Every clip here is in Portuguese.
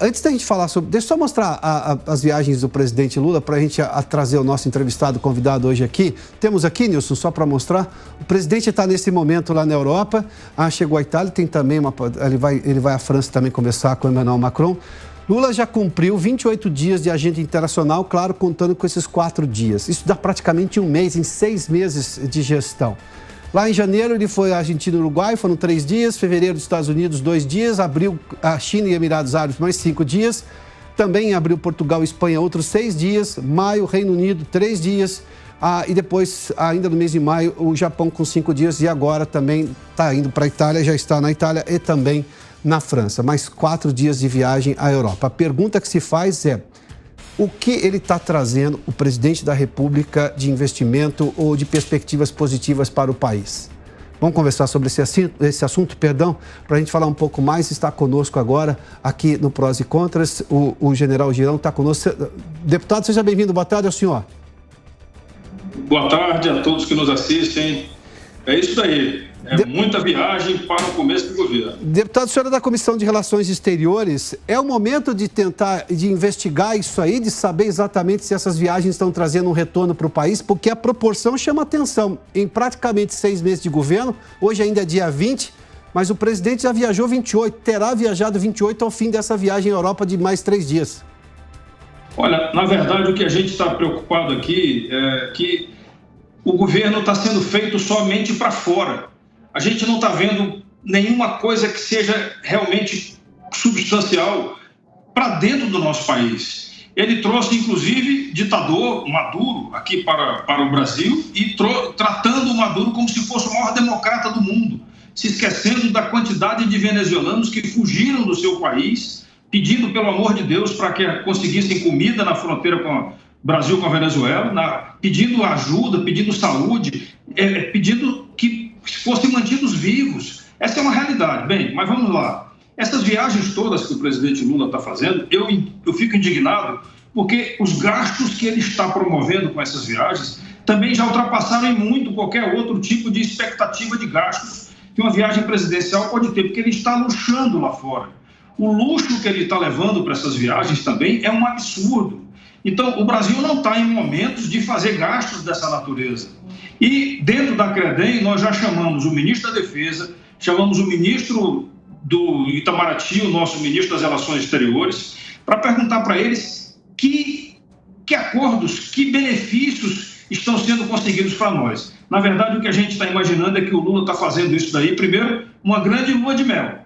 Antes da gente falar sobre... Deixa eu só mostrar as viagens do presidente Lula para a gente trazer o nosso entrevistado convidado hoje aqui. Temos aqui, Nilson, só para mostrar. O presidente está nesse momento lá na Europa. Chegou à Itália, tem também ele vai à França também conversar com o Emmanuel Macron. Lula já cumpriu 28 dias de agenda internacional, claro, contando com esses 4 dias. Isso dá praticamente um mês, em 6 meses de gestão. Lá em janeiro ele foi à Argentina e Uruguai, foram 3 dias. Fevereiro, Estados Unidos, 2 dias. Abril, a China e Emirados Árabes, mais 5 dias. Também em abril, Portugal e Espanha, outros 6 dias. Maio, Reino Unido, 3 dias. E depois, ainda no mês de maio, o Japão com 5 dias. E agora também está indo para a Itália, já está na Itália e também na França. Mais 4 dias de viagem à Europa. A pergunta que se faz é: o que ele está trazendo, o presidente da República, de investimento ou de perspectivas positivas para o país? Vamos conversar sobre esse assunto, para a gente falar um pouco mais. Está conosco agora, aqui no Prós e Contras, o general Girão está conosco. Deputado, seja bem-vindo. Boa tarde ao senhor. Boa tarde a todos que nos assistem. É isso daí. Muita viagem para o começo do governo. Deputado, o senhor é da Comissão de Relações Exteriores. É o momento de tentar, de investigar isso aí, de saber exatamente se essas viagens estão trazendo um retorno para o país, porque a proporção chama atenção. Em praticamente 6 meses de governo, hoje ainda é dia 20, mas o presidente já viajou 28, terá viajado 28 ao fim dessa viagem à Europa de mais 3 dias. Olha, na verdade, o que a gente está preocupado aqui é que o governo está sendo feito somente para fora. A gente não está vendo nenhuma coisa que seja realmente substancial para dentro do nosso país. Ele trouxe, inclusive, ditador Maduro aqui para o Brasil e tratando o Maduro como se fosse o maior democrata do mundo, se esquecendo da quantidade de venezuelanos que fugiram do seu país, pedindo, pelo amor de Deus, para que conseguissem comida na fronteira com o Brasil, com a Venezuela, pedindo ajuda, pedindo saúde, pedindo que fossem mantidos vivos. Essa é uma realidade. Bem, mas vamos lá. Essas viagens todas que o presidente Lula está fazendo, eu fico indignado porque os gastos que ele está promovendo com essas viagens também já ultrapassaram em muito qualquer outro tipo de expectativa de gastos que uma viagem presidencial pode ter, porque ele está luxando lá fora. O luxo que ele está levando para essas viagens também é um absurdo. Então, o Brasil não está em momentos de fazer gastos dessa natureza. E, dentro da CREDEM, nós já chamamos o ministro da Defesa, chamamos o ministro do Itamaraty, o nosso ministro das Relações Exteriores, para perguntar para eles que acordos, que benefícios estão sendo conseguidos para nós. Na verdade, o que a gente está imaginando é que o Lula está fazendo isso daí, primeiro, uma grande lua de mel.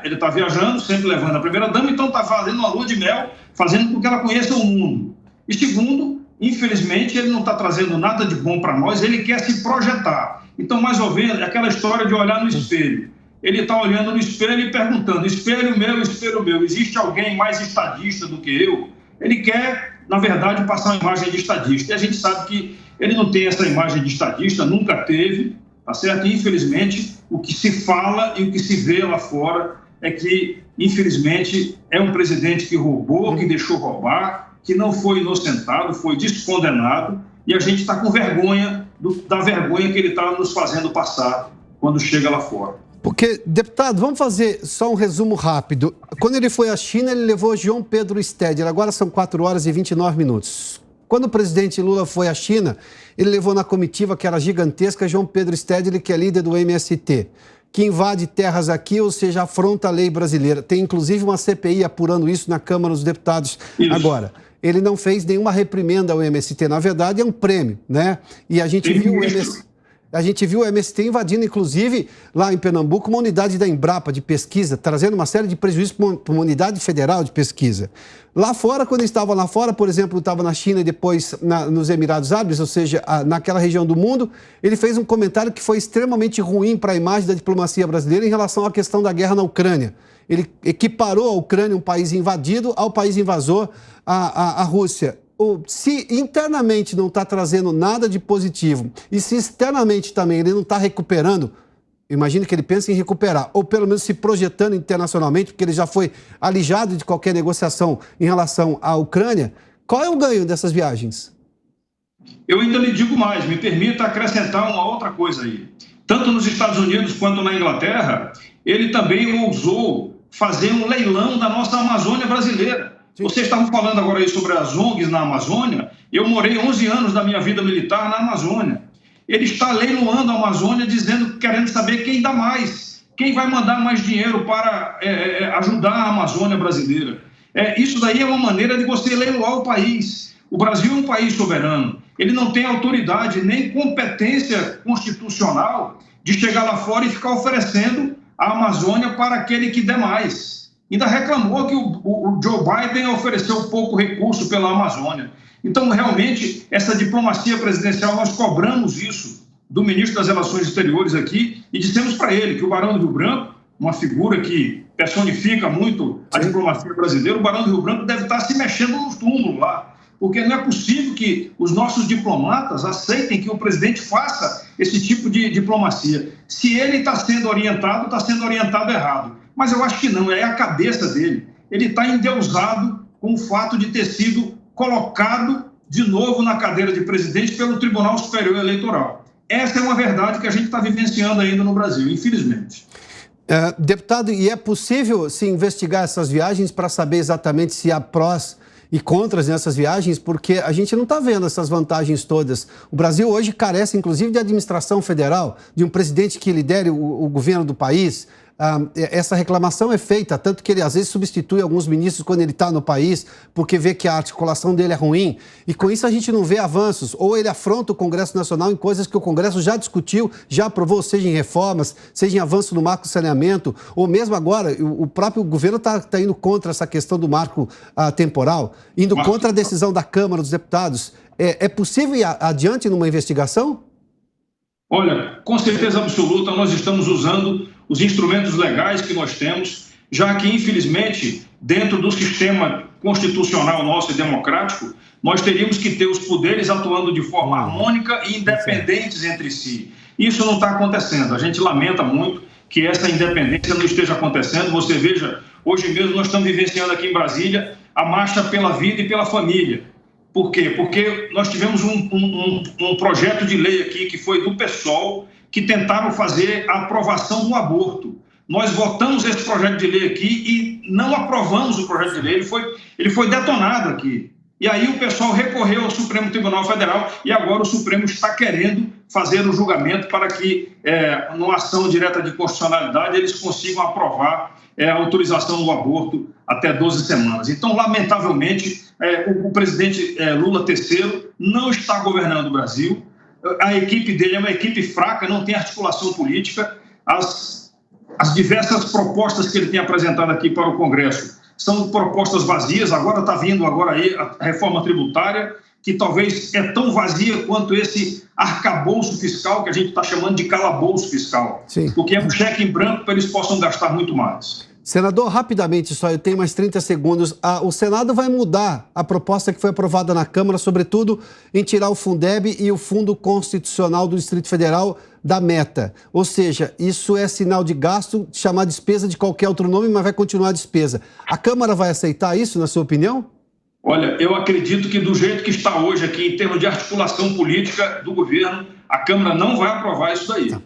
Ele está viajando, sempre levando a primeira-dama, então está fazendo uma lua de mel, fazendo com que ela conheça o mundo. E segundo, infelizmente, ele não está trazendo nada de bom para nós, ele quer se projetar. Então, mais ou menos, é aquela história de olhar no espelho. Ele está olhando no espelho e perguntando: espelho meu, existe alguém mais estadista do que eu? Ele quer, na verdade, passar uma imagem de estadista. E a gente sabe que ele não tem essa imagem de estadista, nunca teve, tá certo? E, infelizmente, o que se fala e o que se vê lá fora é que, infelizmente, é um presidente que roubou, que deixou roubar, que não foi inocentado, foi descondenado, e a gente está com vergonha da vergonha que ele está nos fazendo passar quando chega lá fora. Porque, deputado, vamos fazer só um resumo rápido. Quando ele foi à China, ele levou João Pedro Stedler, agora são 4 horas e 29 minutos. Quando o presidente Lula foi à China, ele levou na comitiva, que era gigantesca, João Pedro Stedler, que é líder do MST, que invade terras aqui, ou seja, afronta a lei brasileira. Tem, inclusive, uma CPI apurando isso na Câmara dos Deputados agora. Ele não fez nenhuma reprimenda ao MST. Na verdade, é um prêmio, né? E a gente viu o MST invadindo, inclusive, lá em Pernambuco, uma unidade da Embrapa de pesquisa, trazendo uma série de prejuízos para uma unidade federal de pesquisa. Lá fora, quando ele estava lá fora, por exemplo, estava na China e depois nos Emirados Árabes, ou seja, naquela região do mundo, ele fez um comentário que foi extremamente ruim para a imagem da diplomacia brasileira em relação à questão da guerra na Ucrânia. Ele equiparou a Ucrânia, um país invadido, ao país invasor, a Rússia. Se internamente não está trazendo nada de positivo e se externamente também ele não está recuperando, imagino que ele pense em recuperar, ou pelo menos se projetando internacionalmente, porque ele já foi alijado de qualquer negociação em relação à Ucrânia, qual é o ganho dessas viagens? Eu ainda lhe digo mais, me permita acrescentar uma outra coisa aí. Tanto nos Estados Unidos quanto na Inglaterra, ele também ousou fazer um leilão da nossa Amazônia brasileira. Sim. Vocês estavam falando agora aí sobre as ONGs na Amazônia. Eu morei 11 anos da minha vida militar na Amazônia. Ele está leiloando a Amazônia, querendo saber quem dá mais, quem vai mandar mais dinheiro para ajudar a Amazônia brasileira. Isso daí é uma maneira de você leiloar o país. O Brasil é um país soberano. Ele não tem autoridade nem competência constitucional de chegar lá fora e ficar oferecendo a Amazônia para aquele que der mais. Ainda reclamou que o Joe Biden ofereceu pouco recurso pela Amazônia. Então, realmente, essa diplomacia presidencial, nós cobramos isso do ministro das Relações Exteriores aqui e dissemos para ele que o Barão do Rio Branco, uma figura que personifica muito a diplomacia brasileira, o Barão do Rio Branco deve estar se mexendo no túmulo lá, porque não é possível que os nossos diplomatas aceitem que o presidente faça esse tipo de diplomacia. Se ele está sendo orientado errado. Mas eu acho que não, é a cabeça dele. Ele está endeusado com o fato de ter sido colocado de novo na cadeira de presidente pelo Tribunal Superior Eleitoral. Essa é uma verdade que a gente está vivenciando ainda no Brasil, infelizmente. Deputado, e é possível se investigar essas viagens para saber exatamente se há prós e contras nessas viagens? Porque a gente não está vendo essas vantagens todas. O Brasil hoje carece, inclusive, de administração federal, de um presidente que lidere o governo do país. Essa reclamação é feita, tanto que ele às vezes substitui alguns ministros quando ele está no país, porque vê que a articulação dele é ruim, e com isso a gente não vê avanços, ou ele afronta o Congresso Nacional em coisas que o Congresso já discutiu, já aprovou, seja em reformas, seja em avanço no marco do saneamento, ou mesmo agora, o próprio governo está indo contra essa questão do marco temporal, indo contra a decisão da Câmara dos Deputados. É possível ir adiante numa investigação? Olha, com certeza absoluta, nós estamos usando os instrumentos legais que nós temos, já que, infelizmente, dentro do sistema constitucional nosso e democrático, nós teríamos que ter os poderes atuando de forma harmônica e independentes entre si. Isso não está acontecendo. A gente lamenta muito que essa independência não esteja acontecendo. Você veja, hoje mesmo nós estamos vivenciando aqui em Brasília a Marcha pela Vida e pela Família. Por quê? Porque nós tivemos um projeto de lei aqui que foi do PSOL, que tentaram fazer a aprovação do aborto. Nós votamos esse projeto de lei aqui e não aprovamos o projeto de lei, ele foi detonado aqui. E aí o pessoal recorreu ao Supremo Tribunal Federal e agora o Supremo está querendo fazer o julgamento para que, numa ação direta de constitucionalidade, eles consigam aprovar a autorização do aborto até 12 semanas. Então, lamentavelmente, o presidente Lula III não está governando o Brasil. A equipe dele é uma equipe fraca, não tem articulação política. As diversas propostas que ele tem apresentado aqui para o Congresso são propostas vazias. Agora está vindo aí a reforma tributária, que talvez é tão vazia quanto esse arcabouço fiscal, que a gente está chamando de calabouço fiscal. Sim. Porque é um cheque em branco para eles possam gastar muito mais. Senador, rapidamente, só eu tenho mais 30 segundos. O Senado vai mudar a proposta que foi aprovada na Câmara, sobretudo em tirar o Fundeb e o Fundo Constitucional do Distrito Federal da meta. Ou seja, isso é sinal de gasto, chamar despesa de qualquer outro nome, mas vai continuar a despesa. A Câmara vai aceitar isso, na sua opinião? Olha, eu acredito que do jeito que está hoje aqui, em termos de articulação política do governo, a Câmara não vai aprovar isso daí. Tá.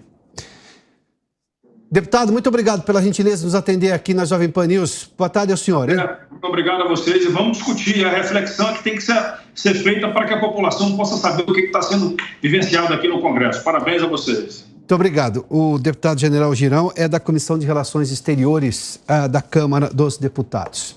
Deputado, muito obrigado pela gentileza de nos atender aqui na Jovem Pan News. Boa tarde ao senhor. Hein? Muito obrigado a vocês e vamos discutir a reflexão que tem que ser feita para que a população possa saber o que está sendo vivenciado aqui no Congresso. Parabéns a vocês. Muito obrigado. O deputado General Girão é da Comissão de Relações Exteriores da Câmara dos Deputados.